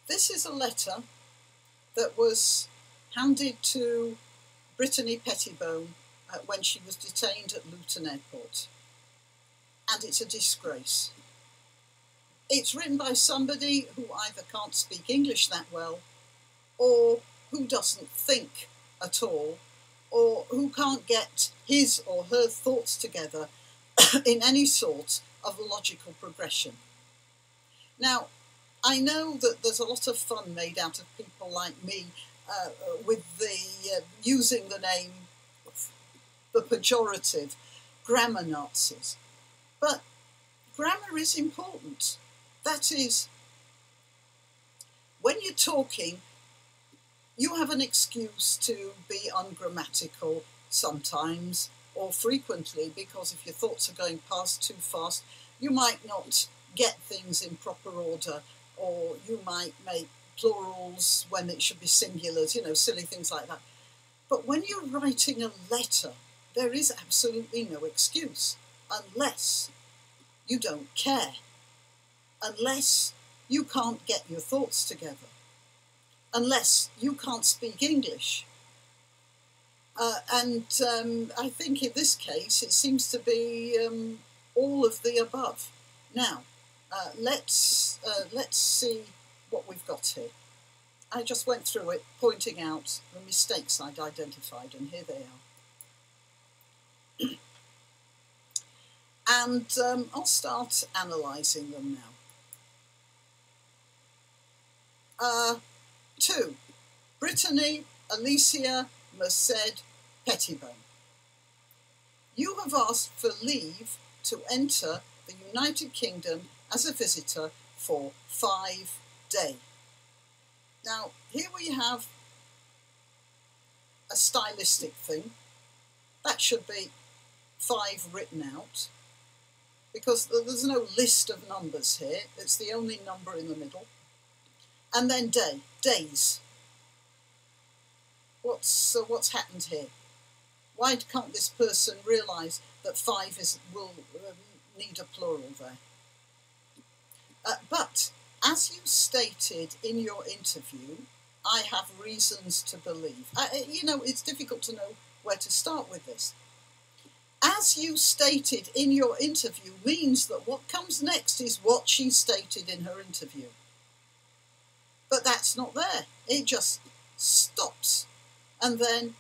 This is a letter that was handed to Brittany Pettibone when she was detained at Luton Airport. And it's a disgrace. It's written by somebody who either can't speak English that well, or who doesn't think at all, or who can't get his or her thoughts together in any sort of logical progression. Now, I know that there's a lot of fun made out of people like me with the using the name, the pejorative, grammar Nazis. But grammar is important. That is, when you're talking, you have an excuse to be ungrammatical sometimes or frequently, because if your thoughts are going past too fast, you might not get things in proper order, or you might make plurals when it should be singulars, silly things like that. But when you're writing a letter, there is absolutely no excuse, unless you don't care, unless you can't get your thoughts together, unless you can't speak English. And I think in this case it seems to be all of the above. Now, let's see what we've got here. I just went through it, pointing out the mistakes I'd identified, and here they are. And I'll start analysing them now. 2. Brittany, Alicia, Merced, Pettibone. You have asked for leave to enter the United Kingdom as a visitor for 5 days. Now, here we have a stylistic thing. That should be 5 written out, because there's no list of numbers here. It's the only number in the middle. And then days. What's happened here? Why can't this person realise that 5 will need a plural there? But as you stated in your interview, I have reasons to believe. It's difficult to know where to start with this. As you stated in your interview means that what comes next is what she stated in her interview. But that's not there. It just stops. And then,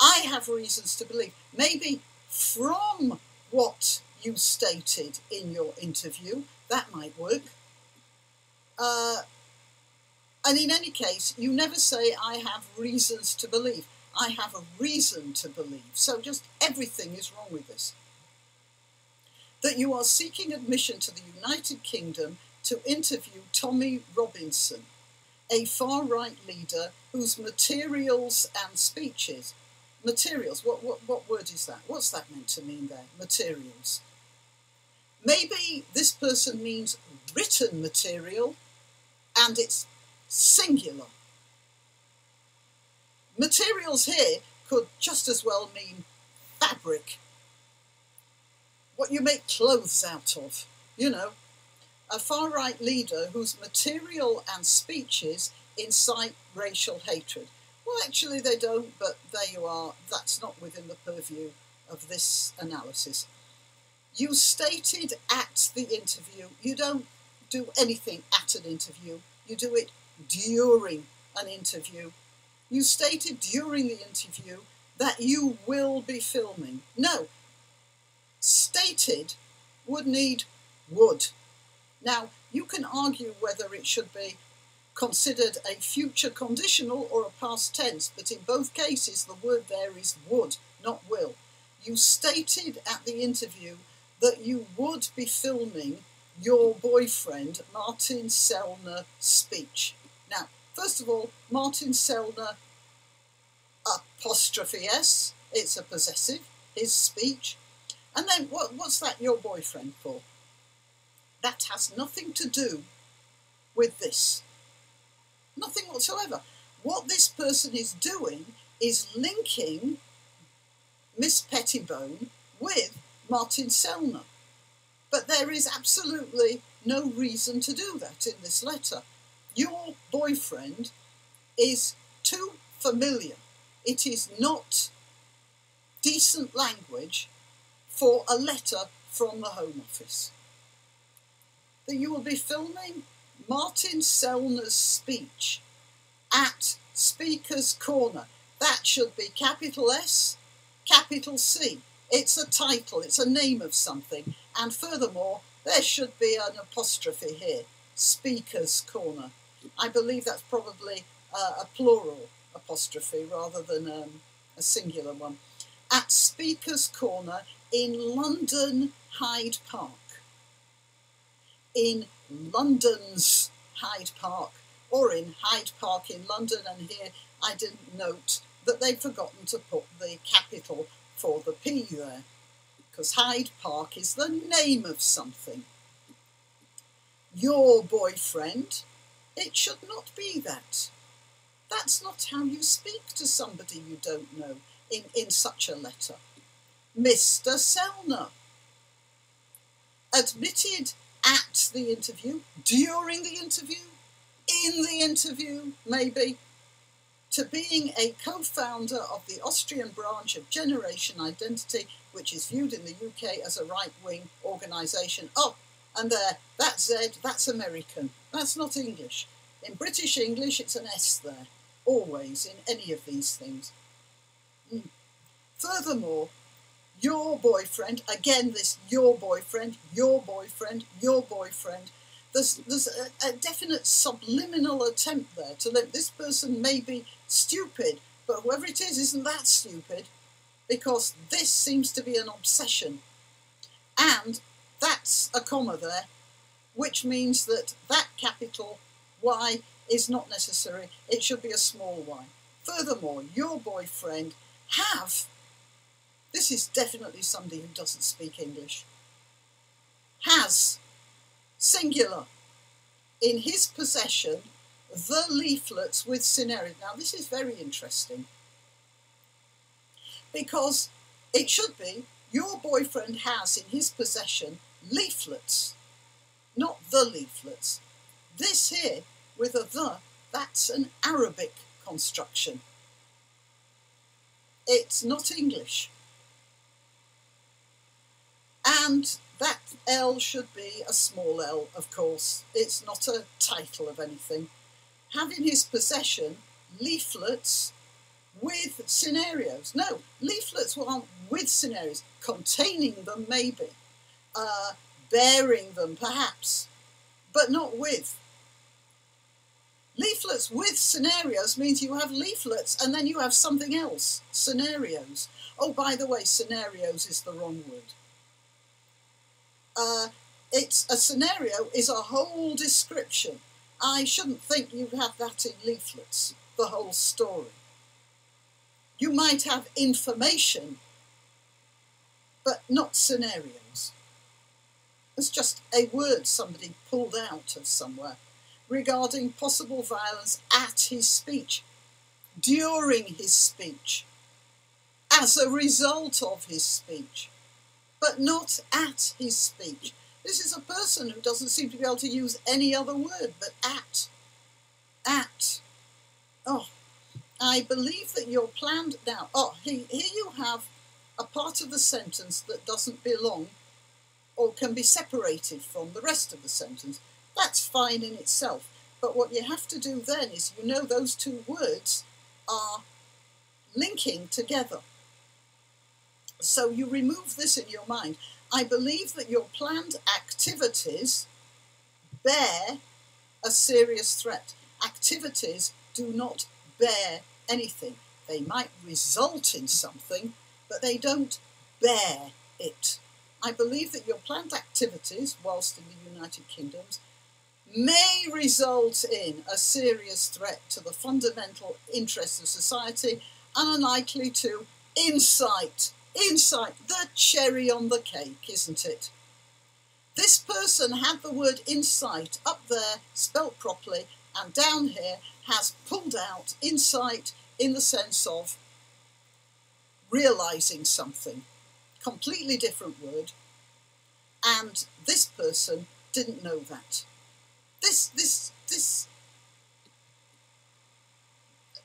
I have reasons to believe. Maybe from what you stated in your interview, that might work. And in any case, you never say, I have reasons to believe. I have a reason to believe. So just everything is wrong with this. That you are seeking admission to the United Kingdom to interview Tommy Robinson, a far-right leader whose materials and speeches... Materials, what word is that? What's that meant to mean there? Materials. Maybe this person means written material, and it's singular. Materials here could just as well mean fabric. What you make clothes out of, A far-right leader whose material and speeches incite racial hatred. Well, actually they don't, but there you are. That's not within the purview of this analysis. You stated at the interview, you don't do anything at an interview, you do it during an interview. You stated during the interview that you will be filming. No, stated would need would. Now, you can argue whether it should be considered a future conditional or a past tense, but in both cases the word there is would, not will. You stated at the interview that you would be filming your boyfriend Martin Sellner speech. Now, first of all, Martin Sellner, apostrophe S, it's a possessive, his speech. And then what's that your boyfriend for? That has nothing to do with this. Nothing whatsoever. What this person is doing is linking Miss Pettibone with Martin Sellner. But there is absolutely no reason to do that in this letter. Your boyfriend is too familiar. It is not decent language for a letter from the Home Office. That you will be filming Martin Sellner's speech at Speaker's Corner. That should be capital S, capital C. It's a title, it's a name of something. And furthermore, there should be an apostrophe here, Speaker's Corner. I believe that's probably a plural apostrophe rather than a singular one. At Speaker's Corner in London Hyde Park. In London's Hyde Park, or in Hyde Park in London, and here I didn't note that they'd forgotten to put the capital for the P there, because Hyde Park is the name of something. Your boyfriend, it should not be that. That's not how you speak to somebody you don't know in such a letter. Mr. Sellner, admitted at the interview, during the interview, in the interview, maybe, to being a co-founder of the Austrian branch of Generation Identity, which is viewed in the UK as a right-wing organisation. Oh, and there, that Z, that's American. That's not English. In British English, it's an S there, always, in any of these things. Furthermore, your boyfriend, again this your boyfriend, your boyfriend, your boyfriend, there's a definite subliminal attempt there to let this person may be stupid, but whoever it is isn't that stupid, because this seems to be an obsession. And that's a comma there, which means that that capital Y is not necessary. It should be a small y. Furthermore, your boyfriend have, this is definitely somebody who doesn't speak English, has, singular, in his possession, the leaflets with scenarios. Now, this is very interesting, because it should be, your boyfriend has in his possession leaflets, not the leaflets. This here, with a the, that's an Arabic construction. It's not English. And that L should be a small l, of course. It's not a title of anything. Have in his possession leaflets with scenarios. No, leaflets aren't with scenarios. Containing them, maybe. Bearing them, perhaps. But not with. Leaflets with scenarios means you have leaflets and then you have something else. Scenarios. Oh, by the way, scenarios is the wrong word. It's a scenario is a whole description. I shouldn't think you have that in leaflets, the whole story. You might have information, but not scenarios. It's just a word somebody pulled out of somewhere regarding possible violence at his speech, during his speech, as a result of his speech, but not at his speech. This is a person who doesn't seem to be able to use any other word but at. At. Oh, I believe that you're planned now. Oh, here you have a part of the sentence that doesn't belong or can be separated from the rest of the sentence. That's fine in itself. But what you have to do then is, you know, those two words are linking together. So you remove this in your mind. I believe that your planned activities bear a serious threat. Activities do not bear anything. They might result in something, but they don't bear it. I believe that your planned activities, whilst in the United Kingdom, may result in a serious threat to the fundamental interests of society and unlikely to incite, the cherry on the cake, isn't it? This person had the word insight up there, spelt properly, and down here has pulled out insight in the sense of realising something. Completely different word. And this person didn't know that. This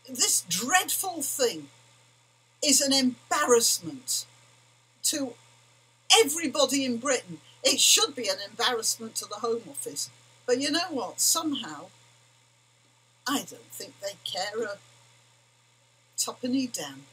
this dreadful thing is an embarrassment to everybody in Britain. It should be an embarrassment to the Home Office. But you know what? Somehow, I don't think they care a tuppenny damn.